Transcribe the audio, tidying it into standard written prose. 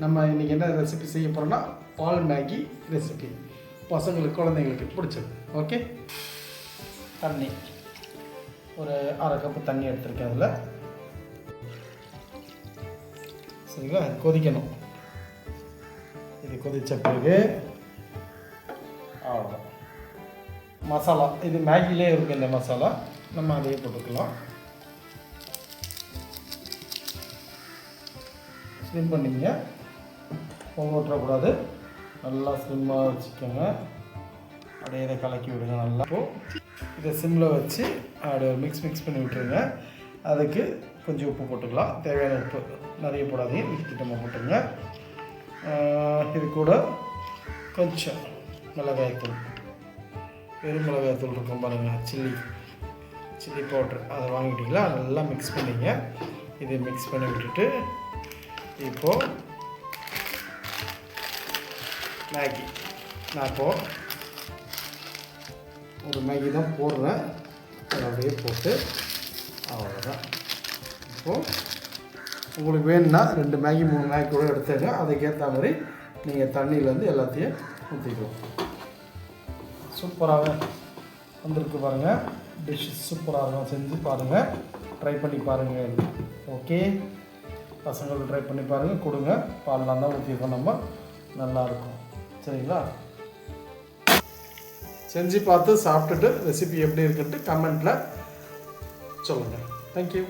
நம்ம இன்றைக்கி என்ன ரெசிபி செய்ய போகிறோம்னா பால் மேகி ரெசிபி, பசங்களுக்கு குழந்தைங்களுக்கு பிடிச்சது. ஓகே, தண்ணி ஒரு 1/2 கப்பு தண்ணி எடுத்துருக்கேன். அதில் சரிங்களா, இது கொதிக்கணும். இது கொதித்த பிறகு அவ்வளோதான். மசாலா இது மேகிலே இருக்குது, இந்த மசாலா நம்ம அதையே போட்டுக்கலாம். ஸ்லிம் பண்ணிங்க, ஓட்டக்கூடாது, நல்லா ஸ்லிம்மாக வச்சுக்கோங்க. அப்படியே இதை கலக்கி விடுங்க நல்லா. இப்போது இதை சிம்மில் வச்சு அப்படியே மிக்ஸ் பண்ணி விட்டுருங்க. அதுக்கு கொஞ்சம் உப்பு போட்டுக்கலாம், தேவையான உப்பு, நிறைய போடாதீங்க, திட்டமாக போட்டுருங்க. இது கூட கொஞ்சம் மிளகாய்த்தூள், வெறும் மிளகாய்த்தூள் இருக்கும் பாருங்கள், சில்லி பவுட்ரு, அதை வாங்கிட்டீங்களா, நல்லா மிக்ஸ் பண்ணிங்க. இதை மிக்ஸ் பண்ணி விட்டுட்டு இப்போது மேகி, நான் இப்போது ஒரு மேகி தான் போடுறேன், அதை அப்படியே போட்டு அவ்வளோதான். இப்போது உங்களுக்கு வேணும்னா 2 மேகி 3 மேகி கூட எடுத்துங்க. அதுக்கேற்ற மாதிரி நீங்கள் தண்ணியிலேருந்து எல்லாத்தையும் ஊற்றிக்கலாம். சூப்பராக வந்திருக்கு பாருங்கள், டிஷ் சூப்பராக இருக்கும். செஞ்சு பாருங்கள், ட்ரை பண்ணி பாருங்கள். ஓகே, பசங்களுக்கு ட்ரை பண்ணி பாருங்கள், கொடுங்க. பால்லாம் தான் ஊற்றிருக்கோம் நம்ம, நல்லாயிருக்கும். சரிங்களா, செஞ்சு பார்த்து சாப்பிட்டுட்டு ரெசிபி எப்படி இருக்குன்ட்டு கமெண்ட்டில் சொல்லுங்கள். தேங்க்யூ.